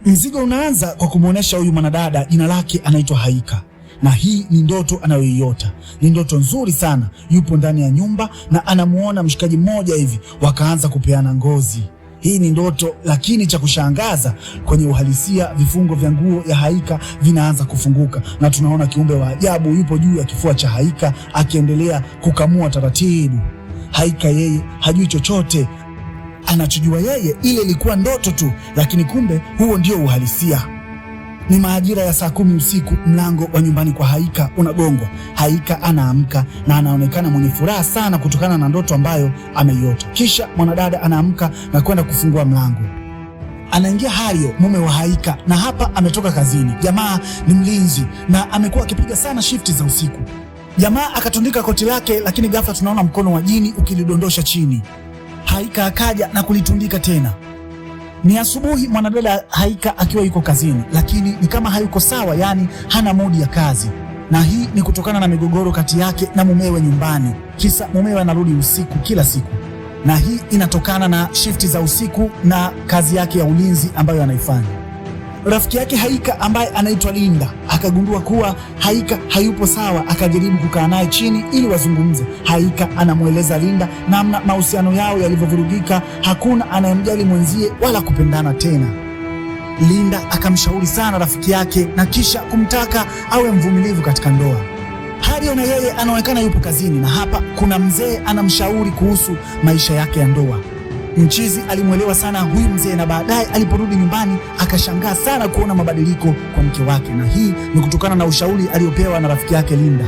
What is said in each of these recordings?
Mzigo unaanza kwa kumuonesha huyu mwanadada jina lake anaitwa Haika, na hii ni ndoto anayoiota. Ni ndoto nzuri sana. Yupo ndani ya nyumba na anamuona mshikaji mmoja hivi, wakaanza kupeana ngozi. Hii ni ndoto, lakini cha kushangaza kwenye uhalisia, vifungo vya nguo ya Haika vinaanza kufunguka na tunaona kiumbe wa ajabu yupo juu ya kifua cha Haika akiendelea kukamua taratibu. Haika yeye hajui chochote. Anachojua yeye, ile ilikuwa ndoto tu, lakini kumbe huo ndio uhalisia. Ni majira ya saa 10 usiku, mlango wa nyumbani kwa Haika unagongwa. Haika anaamka na anaonekana mwenye furaha sana kutokana na ndoto ambayo ameiota. Kisha mwanadada anaamka na kwenda kufungua mlango. Anaingia Hario, mume wa Haika, na hapa ametoka kazini. Jamaa ni mlinzi na amekuwa akipiga sana shifti za usiku. Jamaa akatundika koti lake, lakini ghafla tunaona mkono wa jini ukilidondosha chini. Haika akaja na kulitundika tena. Ni asubuhi, mwanadada Haika akiwa yuko kazini, lakini ni kama hayuko sawa, yani hana modi ya kazi. Na hii ni kutokana na migogoro kati yake na mumewe nyumbani. Kisa mumewe anarudi usiku kila siku, na hii inatokana na shifti za usiku na kazi yake ya ulinzi ambayo anaifanya. Rafiki yake Haika ambaye anaitwa Linda akagundua kuwa Haika hayupo sawa, akajaribu kukaa naye chini ili wazungumze. Haika anamweleza Linda namna mahusiano yao yalivyovurugika, hakuna anayemjali mwenzie wala kupendana tena. Linda akamshauri sana rafiki yake na kisha kumtaka awe mvumilivu katika ndoa. Hario na yeye anaonekana yupo kazini, na hapa kuna mzee anamshauri kuhusu maisha yake ya ndoa. Mchizi alimwelewa sana huyu mzee, na baadaye aliporudi nyumbani akashangaa sana kuona mabadiliko kwa mke wake, na hii ni kutokana na ushauri aliopewa na rafiki yake Linda.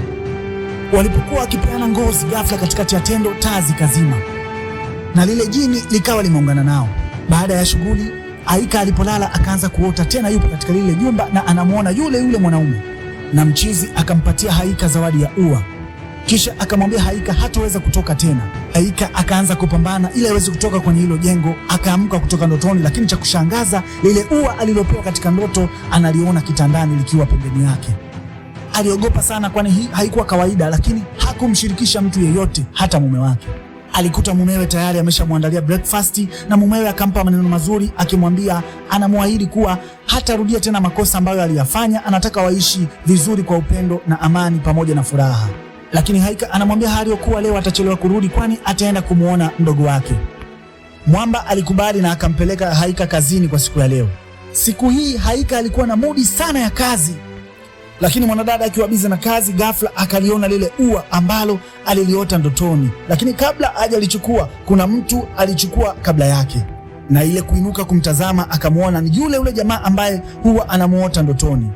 Walipokuwa wakipeana ngozi, ghafla katikati ya tendo taa zikazima na lile jini likawa limeungana nao. Baada ya shughuli, Haika alipolala akaanza kuota tena yupo katika lile jumba na anamuona yule mwanaume, na mchizi akampatia Haika zawadi ya ua. Kisha akamwambia Haika hataweza kutoka tena. Haika akaanza kupambana ili aweze kutoka kwenye hilo jengo. Akaamka kutoka ndotoni, lakini cha kushangaza, lile ua alilopewa katika ndoto analiona kitandani likiwa pembeni yake. Aliogopa sana, kwani hii haikuwa kawaida, lakini hakumshirikisha mtu yeyote, hata mume wake. Alikuta mumewe tayari ameshamwandalia breakfast, na mumewe akampa maneno mazuri akimwambia anamwahidi kuwa hatarudia tena makosa ambayo aliyafanya. Anataka waishi vizuri kwa upendo na amani pamoja na furaha. Lakini Haika anamwambia Hario kuwa leo atachelewa kurudi, kwani ataenda kumuona mdogo wake. Mwamba alikubali na akampeleka Haika kazini kwa siku ya leo. Siku hii Haika alikuwa na mudi sana ya kazi, lakini mwanadada akiwa bize na kazi, ghafla akaliona lile ua ambalo aliliota ndotoni, lakini kabla hajalichukua kuna mtu alichukua kabla yake, na ile kuinuka kumtazama akamwona ni yule jamaa ambaye huwa anamuota ndotoni.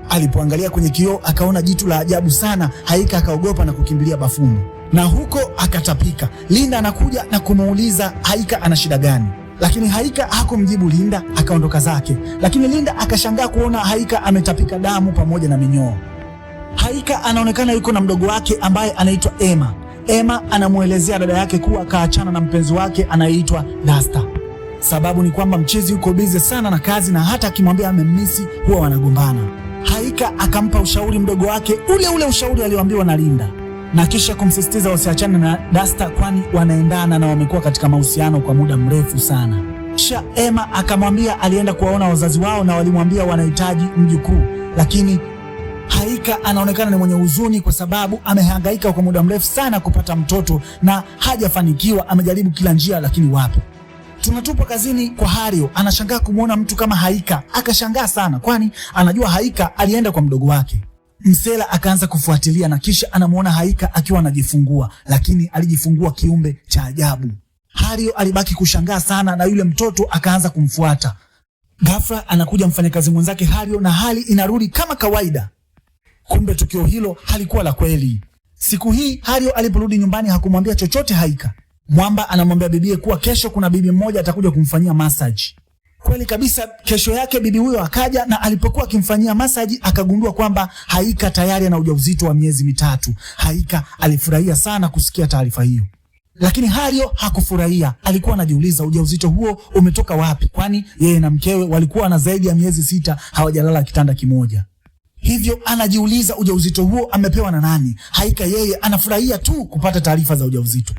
Alipoangalia kwenye kioo akaona jitu la ajabu sana. Haika akaogopa na kukimbilia bafuni, na huko akatapika. Linda anakuja na kumuuliza Haika ana shida gani, lakini Haika hakumjibu Linda, akaondoka zake. Lakini Linda akashangaa kuona Haika ametapika damu pamoja na minyoo. Haika anaonekana yuko na mdogo wake ambaye anaitwa Emma. Emma anamuelezea dada yake kuwa kaachana na mpenzi wake anayeitwa Dasta. Sababu ni kwamba mchezi yuko bize sana na kazi, na hata akimwambia amemmisi huwa wanagombana. Haika akampa ushauri mdogo wake ule ushauri alioambiwa na Linda, na kisha kumsisitiza wasiachane na Dasta, kwani wanaendana na wamekuwa katika mahusiano kwa muda mrefu sana. Kisha Emma akamwambia alienda kuwaona wazazi wao na walimwambia wanahitaji mjukuu, lakini Haika anaonekana ni mwenye huzuni kwa sababu amehangaika kwa muda mrefu sana kupata mtoto na hajafanikiwa. Amejaribu kila njia, lakini wapi. Tunatupa kazini kwa Hario, anashangaa kumwona mtu kama Haika. Akashangaa sana, kwani anajua Haika alienda kwa mdogo wake. Msela akaanza kufuatilia na kisha anamuona Haika akiwa anajifungua, lakini alijifungua kiumbe cha ajabu. Hario alibaki kushangaa sana na yule mtoto akaanza kumfuata. Ghafla anakuja mfanyakazi mwenzake Hario na hali inarudi kama kawaida. Kumbe tukio hilo halikuwa la kweli. Siku hii Hario aliporudi nyumbani hakumwambia chochote Haika. Mwamba anamwambia bibie kuwa kesho kuna bibi mmoja atakuja kumfanyia massage. Kweli kabisa, kesho yake bibi huyo akaja, na alipokuwa akimfanyia massage akagundua kwamba Haika tayari ana ujauzito wa miezi 3. Haika alifurahia sana kusikia taarifa hiyo, lakini Hario hakufurahia. Alikuwa anajiuliza ujauzito huo umetoka wapi, kwani yeye na mkewe walikuwa na zaidi ya miezi 6 hawajalala kitanda kimoja. Hivyo anajiuliza ujauzito huo amepewa na nani. Haika yeye anafurahia tu kupata taarifa za ujauzito.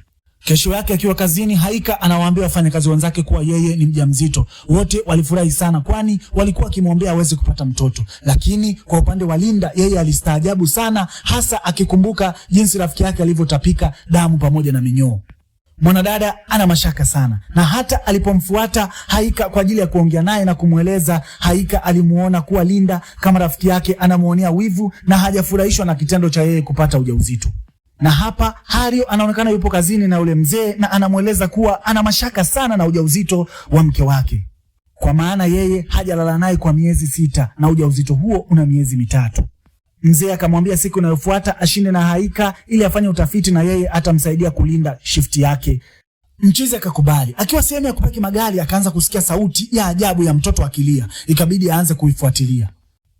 Kesho yake akiwa kazini, Haika anawaambia wafanyakazi wenzake kuwa yeye ni mjamzito. Wote walifurahi sana, kwani walikuwa wakimwombea aweze kupata mtoto. Lakini kwa upande wa Linda, yeye alistaajabu sana, hasa akikumbuka jinsi rafiki yake alivyotapika damu pamoja na minyoo. Mwanadada ana mashaka sana, na hata alipomfuata Haika kwa ajili ya kuongea naye na kumweleza, Haika alimuona kuwa Linda kama rafiki yake anamuonea wivu na hajafurahishwa na kitendo cha yeye kupata ujauzito. Na hapa Hario anaonekana yupo kazini na yule mzee, na anamweleza kuwa ana mashaka sana na ujauzito wa mke wake, kwa maana yeye hajalala naye kwa miezi 6 na ujauzito huo una miezi 3. Mzee akamwambia siku inayofuata ashinde na Haika ili afanye utafiti na yeye atamsaidia kulinda shifti yake. Mchizi akakubali. Akiwa sehemu ya kupaki magari, akaanza kusikia sauti ya ajabu ya mtoto akilia. Ikabidi aanze kuifuatilia.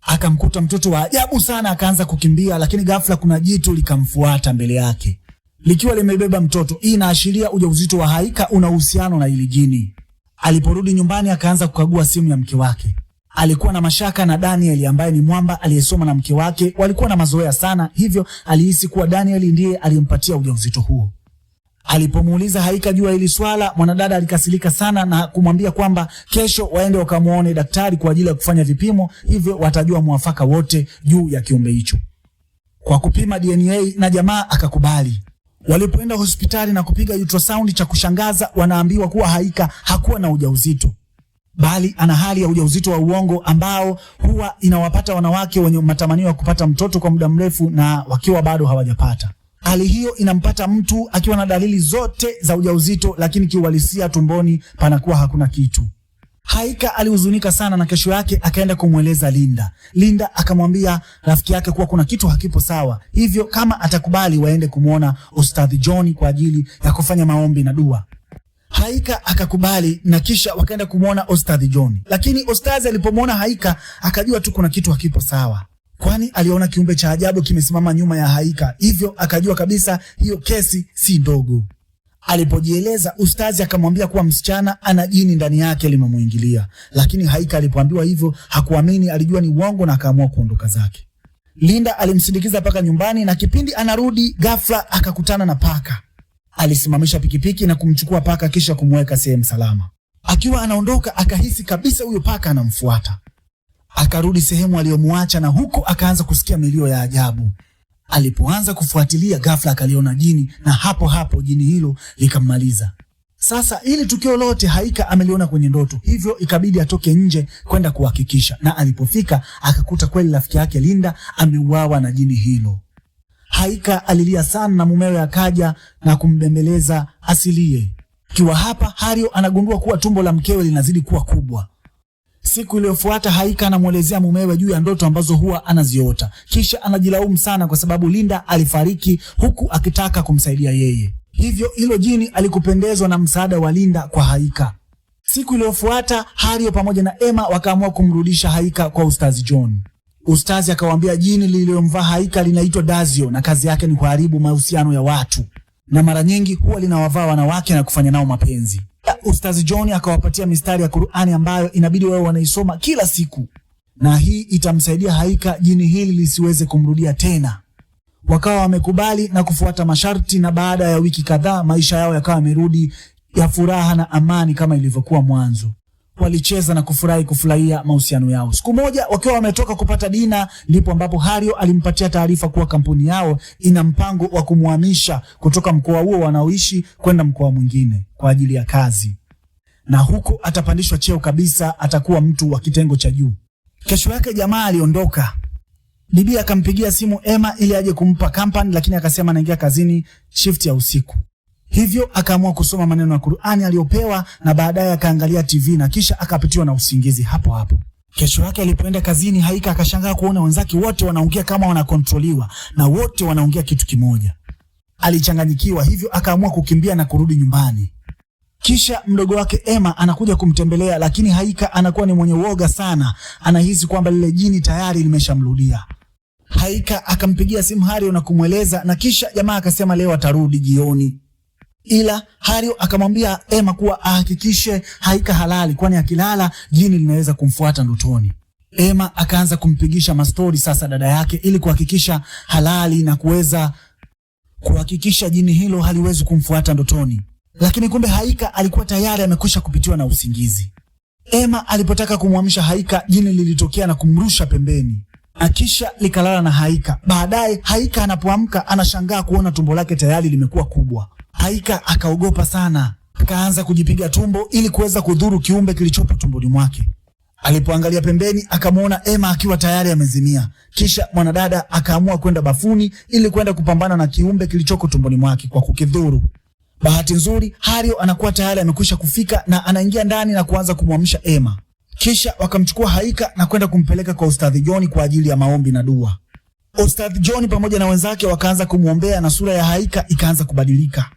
Akamkuta mtoto wa ajabu sana, akaanza kukimbia, lakini ghafla kuna jitu likamfuata mbele yake likiwa limebeba mtoto. Hii inaashiria ujauzito wa Haika una uhusiano na hili jini. Aliporudi nyumbani, akaanza kukagua simu ya mke wake. Alikuwa na mashaka na Daniel ambaye ni mwamba aliyesoma na mke wake. Walikuwa na mazoea sana, hivyo alihisi kuwa Daniel ndiye aliyempatia ujauzito huo. Alipomuuliza Haika juu ya hili swala, mwanadada alikasirika sana na kumwambia kwamba kesho waende wakamuone daktari kwa ajili ya kufanya vipimo, hivyo watajua mwafaka wote juu ya kiumbe hicho. Kwa kupima DNA na jamaa akakubali. Walipoenda hospitali na kupiga ultrasound, cha kushangaza wanaambiwa kuwa Haika hakuwa na ujauzito, bali ana hali ya ujauzito wa uongo ambao huwa inawapata wanawake wenye matamanio ya kupata mtoto kwa muda mrefu na wakiwa bado hawajapata. Hali hiyo inampata mtu akiwa na dalili zote za ujauzito, lakini kiuhalisia tumboni panakuwa hakuna kitu. Haika alihuzunika sana na kesho yake akaenda kumweleza Linda. Linda akamwambia rafiki yake kuwa kuna kitu hakipo sawa, hivyo kama atakubali waende kumuona Ustadhi John kwa ajili ya kufanya maombi na dua. Haika akakubali na kisha wakaenda kumuona Ustadhi John. Lakini Ustadhi alipomuona Haika akajua tu kuna kitu hakipo sawa, kwani aliona kiumbe cha ajabu kimesimama nyuma ya Haika, hivyo akajua kabisa hiyo kesi si ndogo. Alipojieleza, Ustadhi akamwambia kuwa msichana ana jini ndani yake limemuingilia, lakini Haika alipoambiwa hivyo hakuamini, alijua ni uongo na akaamua kuondoka zake. Linda alimsindikiza paka nyumbani, na kipindi anarudi ghafla akakutana na paka. Alisimamisha pikipiki na kumchukua paka kisha kumweka sehemu salama. Akiwa anaondoka akahisi kabisa huyo paka anamfuata. Akarudi sehemu aliyomwacha na huko akaanza kusikia milio ya ajabu. Alipoanza kufuatilia, ghafla akaliona jini na hapo hapo jini hilo likammaliza. Sasa ili tukio lote Haika ameliona kwenye ndoto, hivyo ikabidi atoke nje kwenda kuhakikisha, na alipofika akakuta kweli rafiki yake Linda ameuawa na jini hilo. Haika alilia sana na mumewe akaja na kumbembeleza asilie. Kiwa hapa Hario anagundua kuwa tumbo la mkewe linazidi kuwa kubwa. Siku iliyofuata Haika anamuelezea mumewe juu ya ndoto ambazo huwa anaziota. Kisha anajilaumu sana kwa sababu Linda alifariki huku akitaka kumsaidia yeye. Hivyo hilo jini alikupendezwa na msaada wa Linda kwa Haika. Siku iliyofuata Hario pamoja na Emma wakaamua kumrudisha Haika kwa Ustadhi John. Ustadhi akawaambia jini lililomvaa Haika linaitwa Dazio na kazi yake ni kuharibu mahusiano ya watu, na mara nyingi huwa linawavaa wanawake na kufanya nao mapenzi. Ustadhi John akawapatia mistari ya Qur'ani ambayo inabidi wao wanaisoma kila siku, na hii itamsaidia Haika jini hili lisiweze kumrudia tena. Wakawa wamekubali na kufuata masharti, na baada ya wiki kadhaa maisha yao yakawa yamerudi ya furaha na amani kama ilivyokuwa mwanzo. Walicheza na kufurahia mahusiano yao. Siku moja wakiwa wametoka kupata dina, ndipo ambapo Hario alimpatia taarifa kuwa kampuni yao ina mpango wa kumuhamisha kutoka mkoa huo wanaoishi kwenda mkoa mwingine kwa ajili ya kazi, na huko atapandishwa cheo kabisa, atakuwa mtu wa kitengo cha juu. Kesho yake jamaa aliondoka. Bibi akampigia simu Emma ili aje kumpa kampani, lakini akasema anaingia kazini shift ya usiku. Hivyo akaamua kusoma maneno ya Qur'ani aliyopewa, na baadaye akaangalia TV na kisha akapitiwa na usingizi hapo hapo. Kesho yake alipoenda kazini, Haika akashangaa kuona wenzake wote wanaongea kama wanakontroliwa na wote wanaongea kitu kimoja. Alichanganyikiwa, hivyo akaamua kukimbia na kurudi nyumbani. Kisha mdogo wake Emma anakuja kumtembelea, lakini Haika anakuwa ni mwenye uoga sana, anahisi kwamba lile jini tayari limeshamrudia. Haika akampigia simu Hario na kumweleza, na kisha jamaa akasema leo atarudi jioni. Ila Hario akamwambia Emma kuwa ahakikishe Haika halali, kwani akilala jini linaweza kumfuata ndotoni. Emma akaanza kumpigisha mastori sasa dada yake ili kuhakikisha halali na kuweza kuhakikisha jini hilo haliwezi kumfuata ndotoni. Lakini kumbe Haika alikuwa tayari amekwisha kupitiwa na usingizi. Emma alipotaka kumwamsha Haika, jini lilitokea na kumrusha pembeni, na kisha likalala na Haika. Baadaye Haika anapoamka anashangaa kuona tumbo lake tayari limekuwa kubwa. Haika akaogopa sana, akaanza kujipiga tumbo ili kuweza kudhuru kiumbe kilichopo tumboni mwake. Alipoangalia pembeni akamwona Emma akiwa tayari amezimia. Kisha mwanadada akaamua kwenda bafuni ili kwenda kupambana na kiumbe kilichoko tumboni mwake kwa kukidhuru. Bahati nzuri Hario anakuwa tayari amekwisha kufika na anaingia ndani na kuanza kumwamsha Emma. Kisha wakamchukua Haika na kwenda kumpeleka kwa Ustadhi John kwa ajili ya maombi na dua. Ustadhi John pamoja na wenzake wakaanza kumwombea na sura ya Haika ikaanza kubadilika.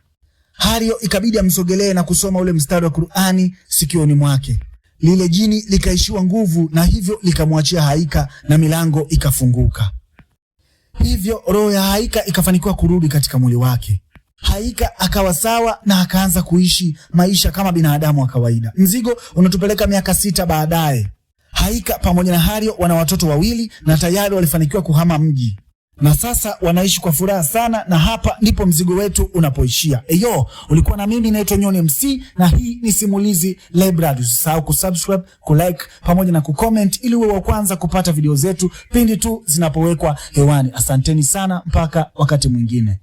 Hario ikabidi amsogelee na kusoma ule mstari wa Qur'ani sikioni mwake. Lile jini likaishiwa nguvu na hivyo likamwachia Haika na milango ikafunguka. Hivyo roho ya Haika ikafanikiwa kurudi katika mwili wake. Haika akawa sawa na akaanza kuishi maisha kama binadamu wa kawaida. Mzigo unatupeleka miaka 6 baadaye. Haika pamoja na Hario wana watoto 2 na tayari walifanikiwa kuhama mji. Na sasa wanaishi kwa furaha sana, na hapa ndipo mzigo wetu unapoishia. Ulikuwa na mimi naitwa Nyoni MC na hii ni Simulizi Library. Usisahau kusubscribe, kulike pamoja na kucomment ili uwe wa kwanza kupata video zetu pindi tu zinapowekwa hewani. Asanteni sana mpaka wakati mwingine.